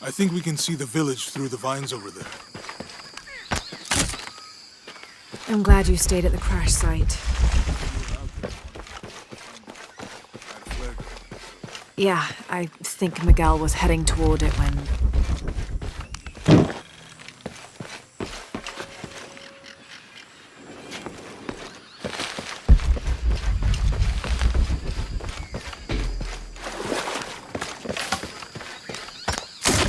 I think we can see the village through the vines over there. I'm glad you stayed at the crash site. Yeah, I think Miguel was heading toward it when...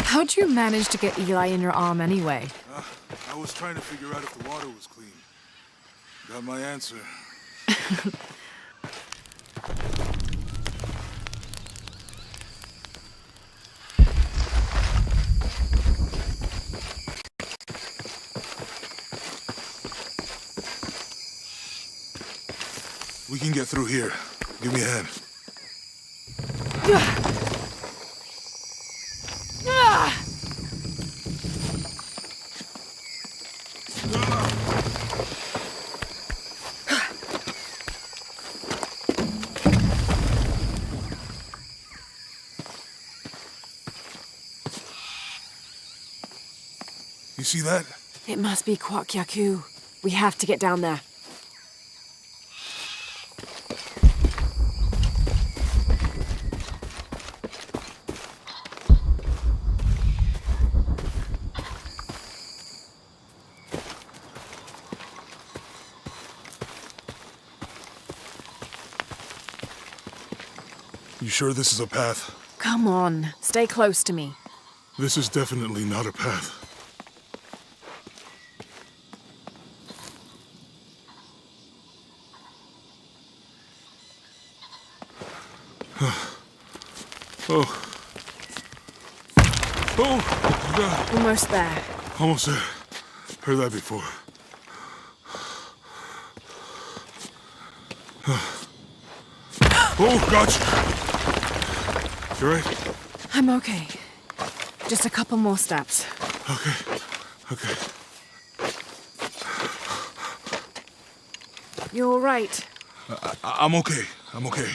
How'd you manage to get Eli in your arm anyway? I was trying to figure out if the water was clean. Got my answer. We can get through here. Give me a hand. You see that? It must be Kwakyaku. We have to get down there. You sure this is a path? Come on, stay close to me. This is definitely not a path. Oh. Oh, God. Almost there. Almost there. Heard that before. Oh, gotcha. You right? I'm okay. Just a couple more steps. Okay. Okay. You're all right. I'm okay. I'm okay.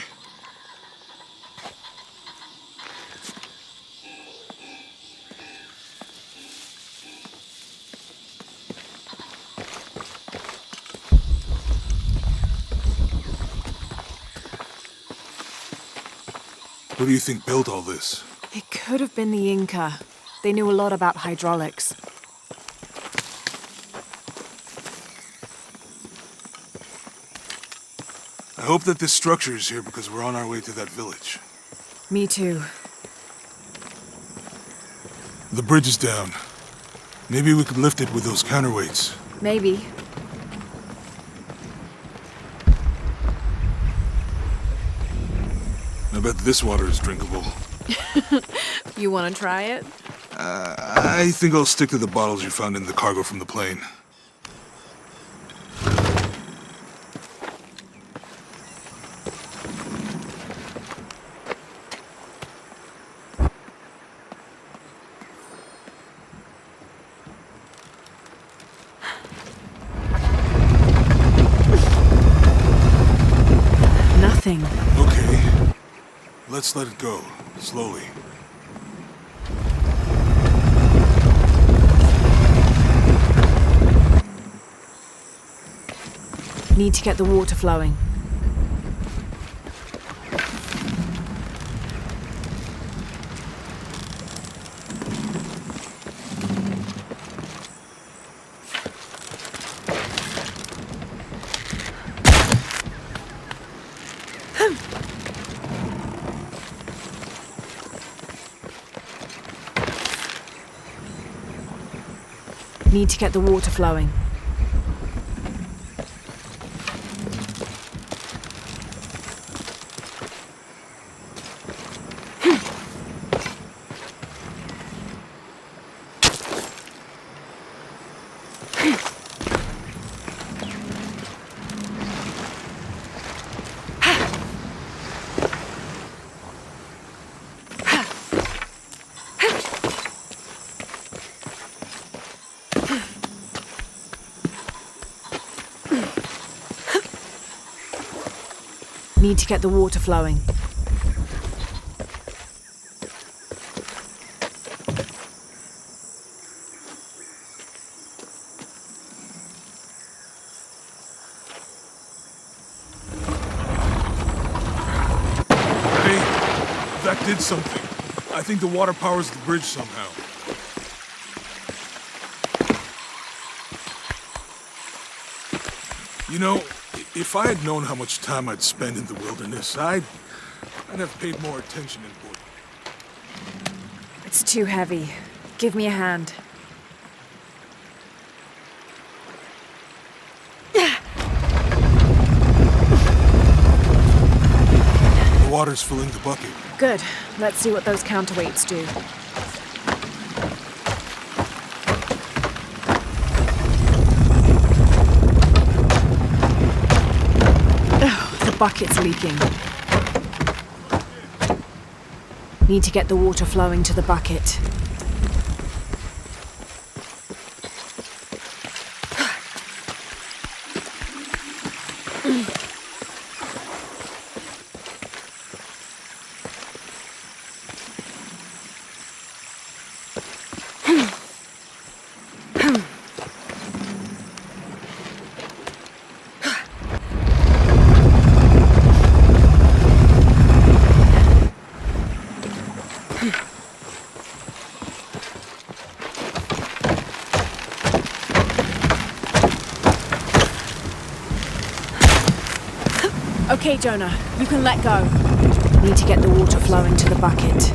What do you think built all this? It could have been the Inca. They knew a lot about hydraulics. I hope that this structure is here because we're on our way to that village. Me too. The bridge is down. Maybe we could lift it with those counterweights. Maybe. I bet this water is drinkable. You want to try it? I think I'll stick to the bottles you found in the cargo from the plane. Nothing. Okay. Let's let it go. Slowly. Need to get the water flowing. Need to get the water flowing. Need to get the water flowing. That did something. I think the water powers the bridge somehow. You know, if I had known how much time I'd spend in the wilderness, I'd have paid more attention in board. It's too heavy. Give me a hand. The water's filling the bucket. Good. Let's see what those counterweights do. The bucket's leaking. Need to get the water flowing to the bucket. Okay, Jonah, you can let go. Need to get the water flowing to the bucket.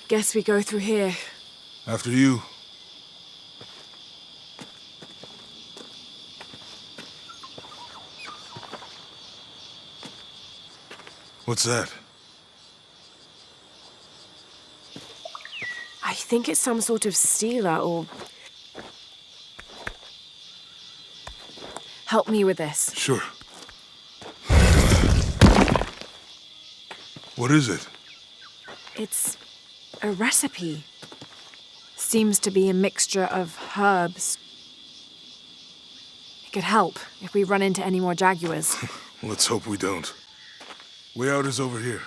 Guess we go through here. After you. What's that? I think it's some sort of sealer or... Help me with this. Sure. What is it? It's a recipe. Seems to be a mixture of herbs. It could help if we run into any more jaguars. Let's hope we don't. Way out is over here.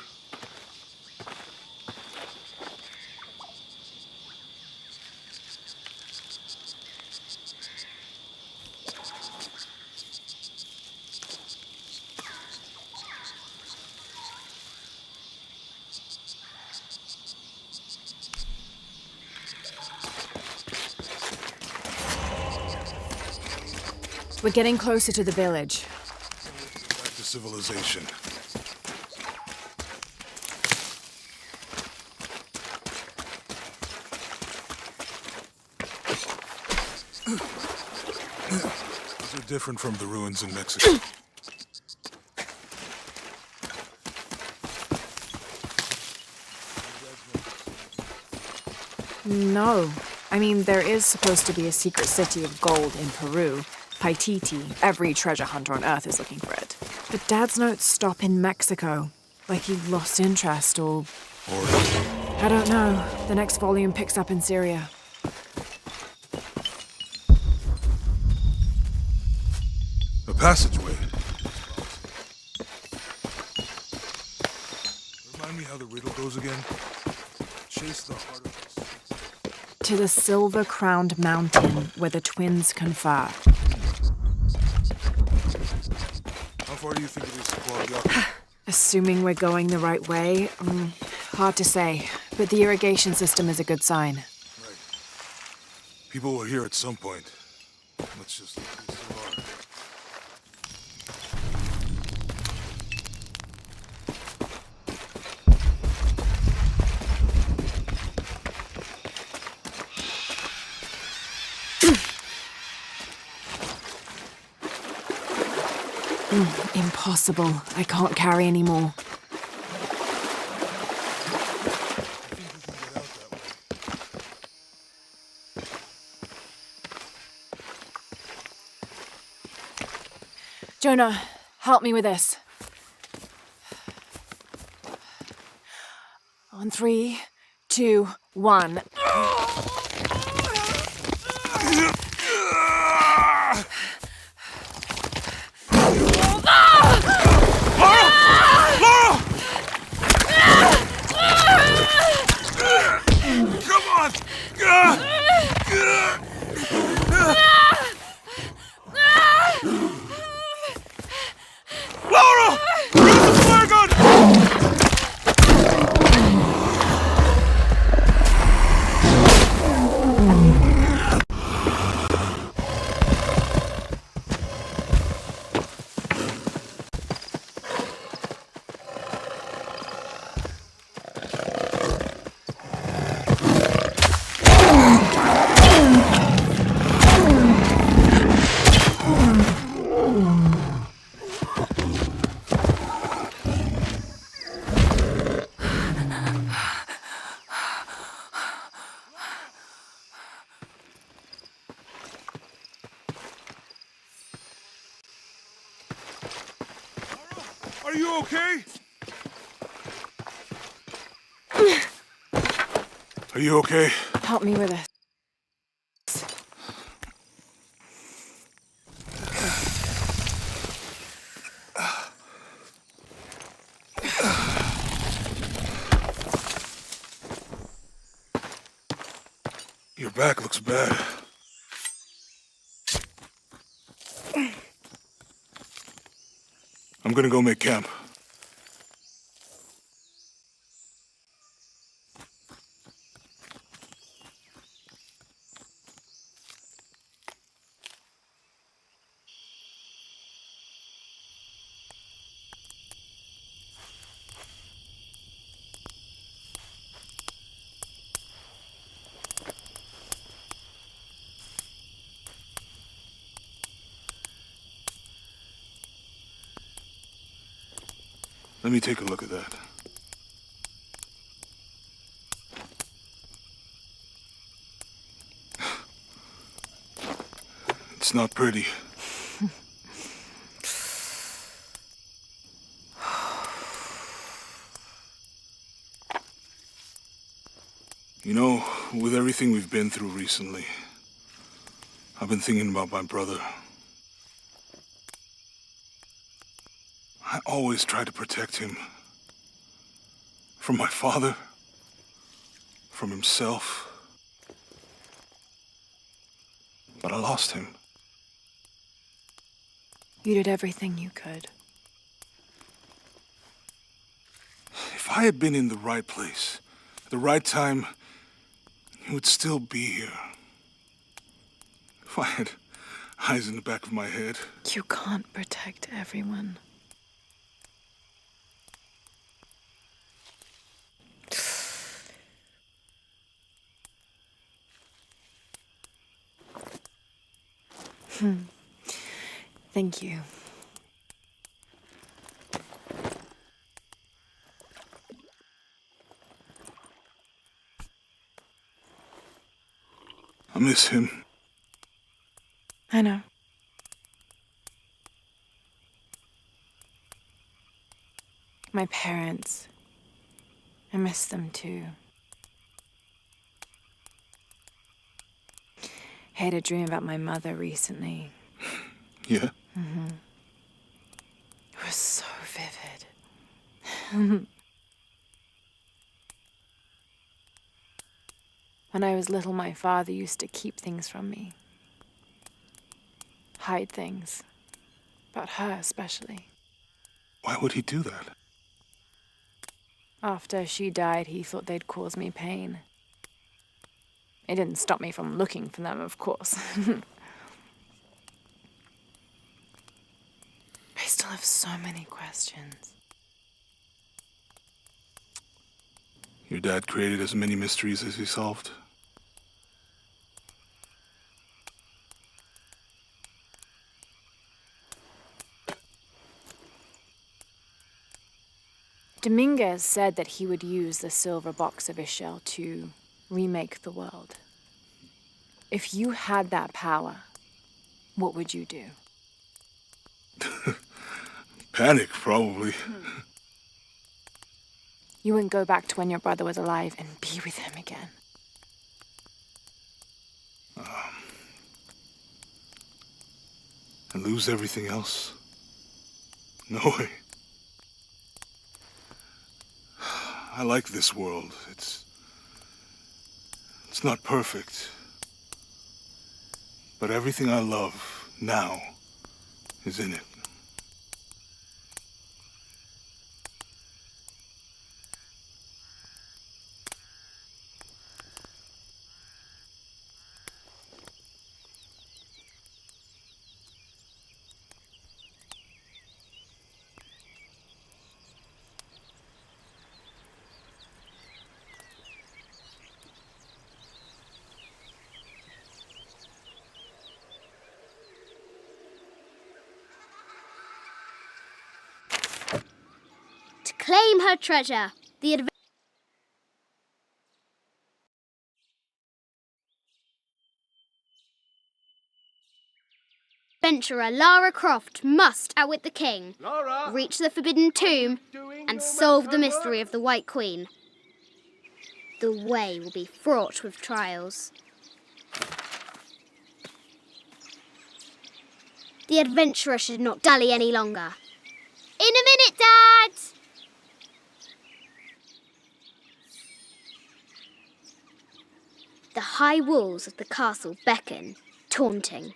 We're getting closer to the village. Back to civilization. These are different from the ruins in Mexico. No. I mean, there is supposed to be a secret city of gold in Peru. Paititi. Every treasure hunter on Earth is looking for it. But Dad's notes stop in Mexico. Like he lost interest or... I don't know. The next volume picks up in Syria. A passageway. Remind me how the riddle goes again. Chase the heart of us. To the silver-crowned mountain where the twins confer. How far do you think it is to Guadalajara? Assuming we're going the right way, hard to say. But the irrigation system is a good sign. Right. People were here at some point. Let's just look at this bar. Impossible. I can't carry anymore. Jonah, help me with this. On 3, 2, 1. Come on! Lara! Use the flare gun! Are you okay? Are you okay? Help me with this. Your back looks bad. I'm gonna go make camp. Let me take a look at that. It's not pretty. You know, with everything we've been through recently, I've been thinking about my brother. I always tried to protect him. From my father. From himself. But I lost him. You did everything you could. If I had been in the right place, at the right time, he would still be here. If I had eyes in the back of my head. You can't protect everyone. Thank you. I miss him. I know. My parents. I miss them too. I had a dream about my mother recently. Yeah? It was so vivid. When I was little, my father used to keep things from me. Hide things. About her, especially. Why would he do that? After she died, he thought they'd cause me pain. It didn't stop me from looking for them, of course. I still have so many questions. Your dad created as many mysteries as he solved. Dominguez said that he would use the silver box of Ishel to remake the world. If you had that power, what would you do? Panic, probably. You wouldn't go back to when your brother was alive and be with him again. And lose everything else? No way. I like this world. It's not perfect. But everything I love now is in it. To claim her treasure, the adventurer Lara Croft must outwit the king, Lara, reach the forbidden tomb, and solve the mystery of the White Queen. The way will be fraught with trials. The adventurer should not dally any longer. In a minute, Dad! The high walls of the castle beckon, taunting.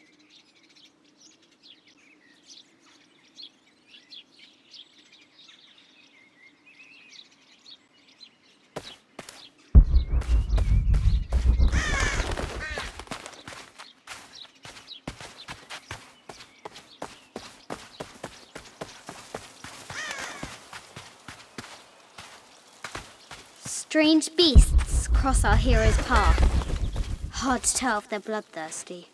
Strange beasts cross our hero's path. Hard to tell if they're bloodthirsty.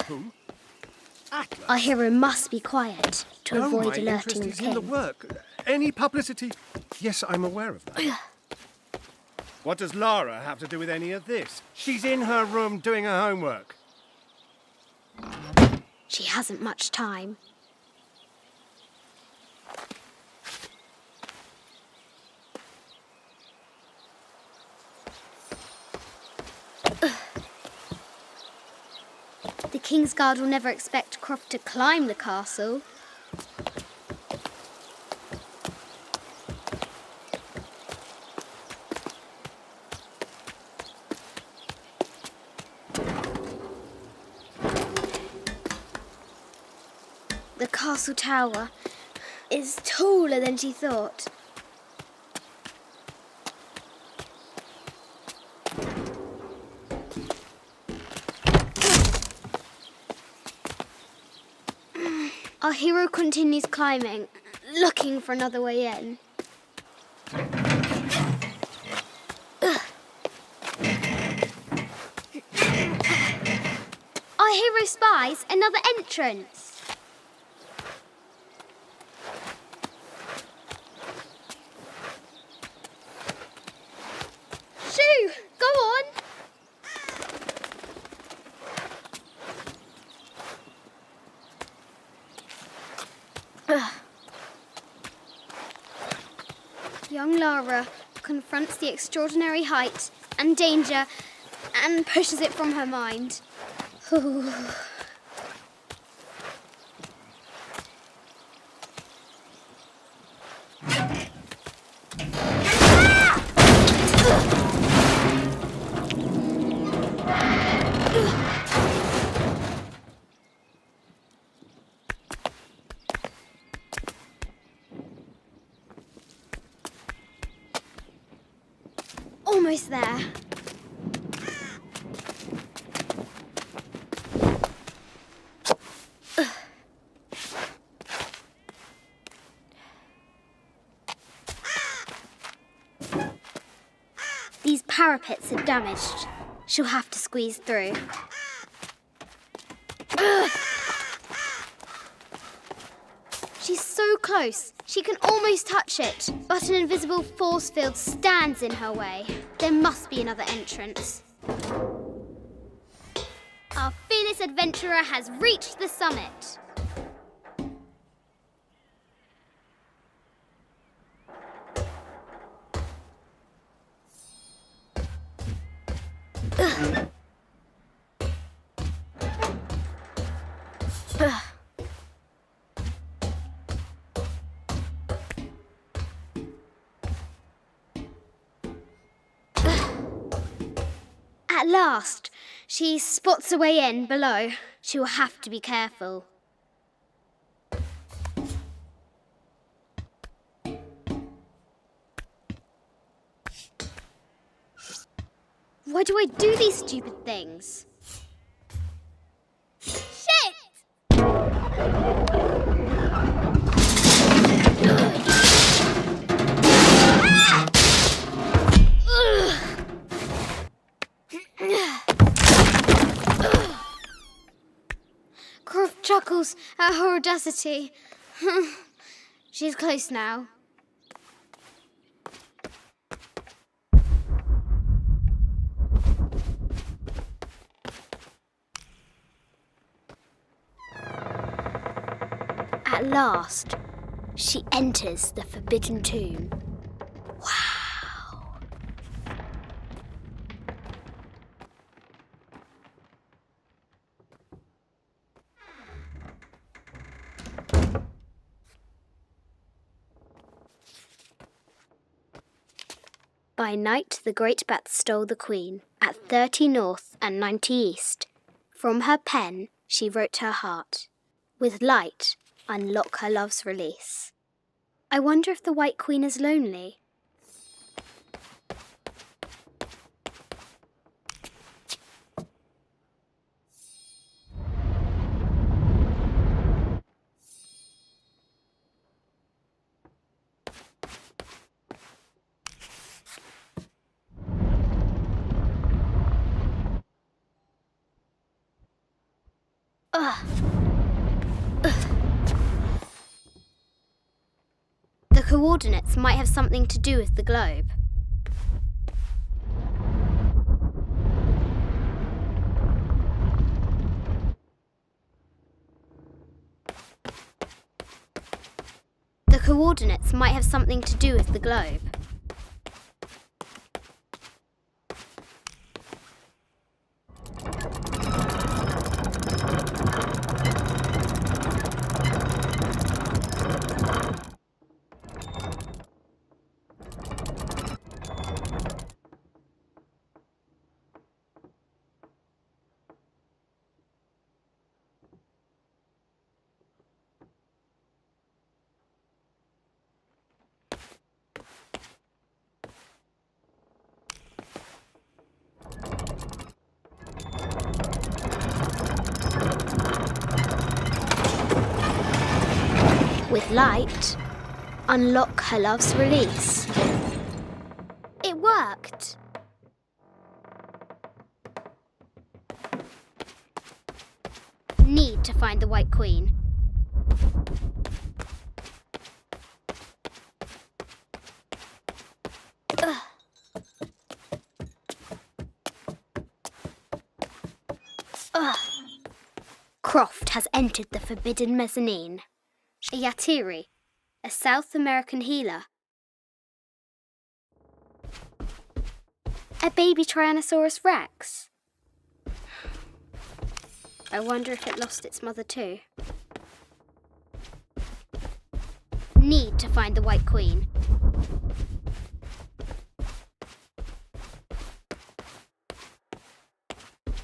Who? Atlas. Our hero must be quiet to No, avoid my alerting interest the is in the king. work. Any publicity? Yes, I'm aware of that. What does Lara have to do with any of this? She's in her room doing her homework. She hasn't much time. The King's Guard will never expect Croft to climb the castle. The castle tower is taller than she thought. Our hero continues climbing, looking for another way in. Our hero spies another entrance. Shoo! Go on! Young Lara confronts the extraordinary height and danger and pushes it from her mind. Almost there. These parapets are damaged. She'll have to squeeze through. She's so close. She can almost touch it, but an invisible force field stands in her way. There must be another entrance. Our fearless adventurer has reached the summit. At last, she spots a way in below. She will have to be careful. Why do I do these stupid things? Shit! Croft chuckles at her audacity. She's close now. At last, she enters the forbidden tomb. Wow! By night, the great bat stole the queen at 30 north and 90 east. From her pen, she wrote her heart. With light, unlock her love's release. I wonder if the White Queen is lonely. The coordinates might have something to do with the globe. The coordinates might have something to do with the globe. With light, unlock her love's release. It worked. Need to find the White Queen. Croft has entered the forbidden mezzanine. A Yatiri, a South American healer. A baby Tyrannosaurus Rex. I wonder if it lost its mother too. Need to find the White Queen.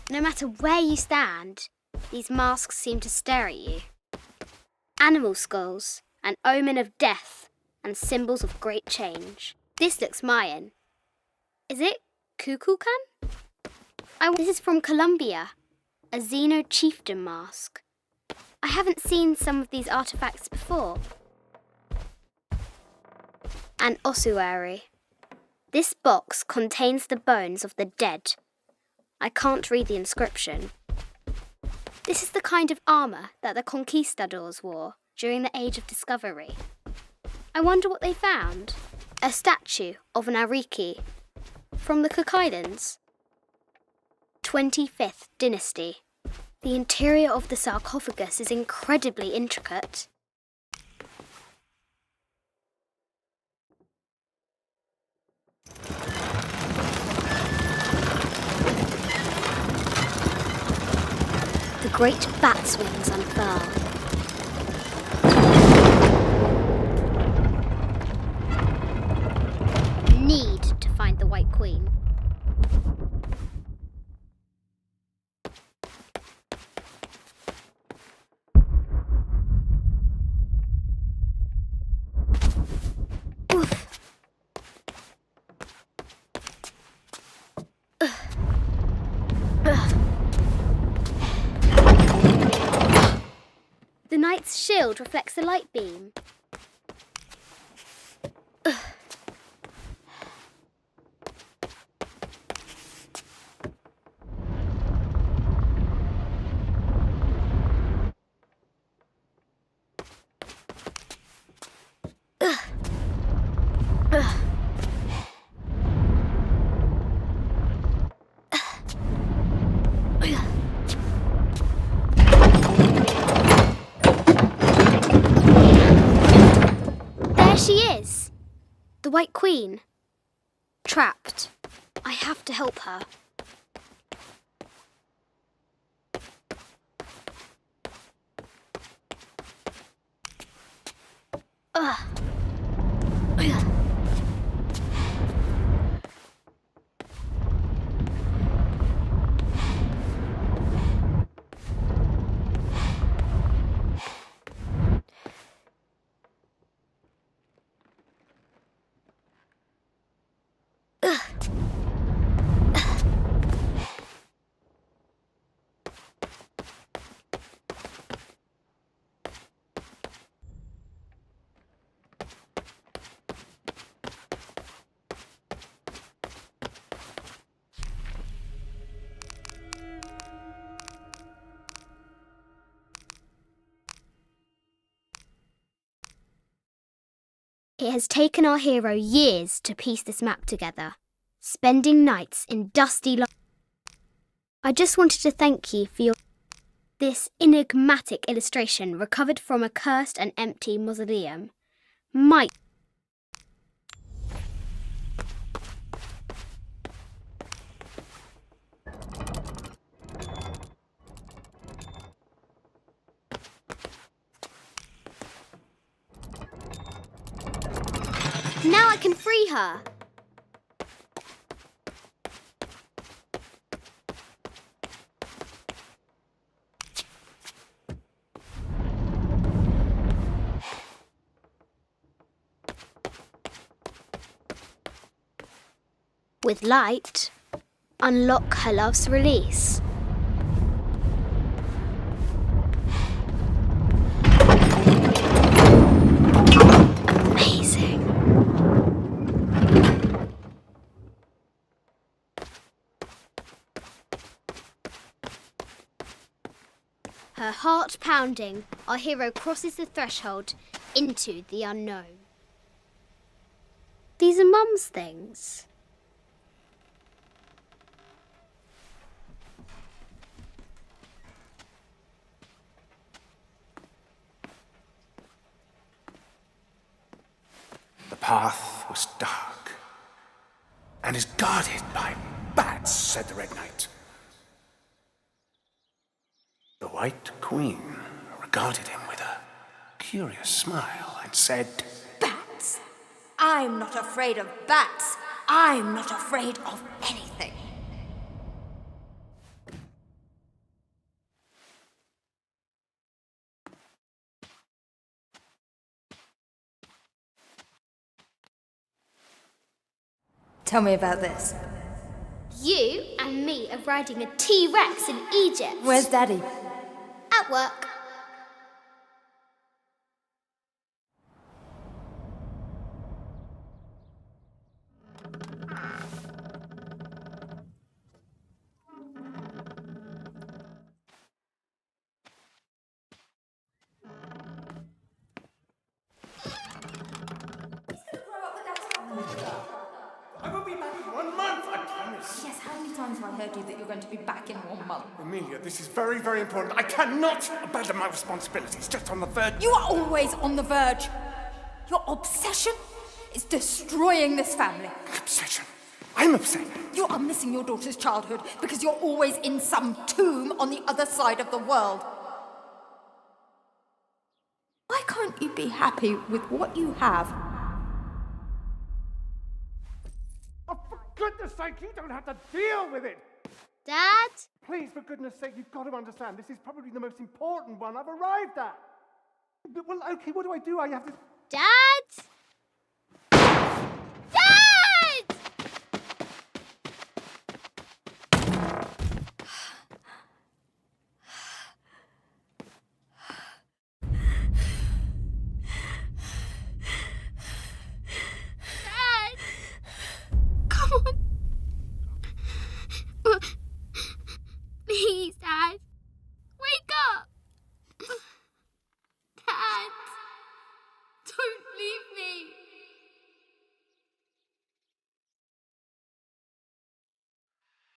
No matter where you stand, these masks seem to stare at you. Animal skulls, an omen of death and symbols of great change. This looks Mayan. Is it Kukulkan? This is from Colombia, a Xeno chieftain mask. I haven't seen some of these artifacts before. An ossuary. This box contains the bones of the dead. I can't read the inscription. This is the kind of armour that the conquistadors wore during the Age of Discovery. I wonder what they found. A statue of an Ariki from the Cook Islands. 25th Dynasty. The interior of the sarcophagus is incredibly intricate. great bat's wings unfurl. Need to find the White Queen. The knight's shield reflects the light beam. She is! The White Queen. Trapped. I have to help her. It has taken our hero years to piece this map together, spending nights in dusty I just wanted to thank you for this enigmatic illustration recovered from a cursed and empty mausoleum. Might Now I can free her! With light, unlock her love's release. Amazing. Her heart pounding, our hero crosses the threshold into the unknown. These are Mum's things. The path was dark and is guarded by bats, said the Red Knight. The White Queen regarded him with a curious smile and said, Bats? I'm not afraid of bats. I'm not afraid of anything. Tell me about this. You and me are riding a T-Rex in Egypt. Where's Daddy? At work. I will be back in 1 month, I promise. Yes, how many times have I heard you that you're going to be back in 1 month? Amelia, this is very, very important. I cannot abandon my responsibilities just on the verge. You are always on the verge. Your obsession is destroying this family. Obsession? I'm upset. You are missing your daughter's childhood because you're always in some tomb on the other side of the world. Why can't you be happy with what you have? Oh, for goodness sake, you don't have to deal with it! Dad? Please, for goodness sake, you've got to understand, this is probably the most important one I've arrived at. Well, okay, what do? I have to... Dad?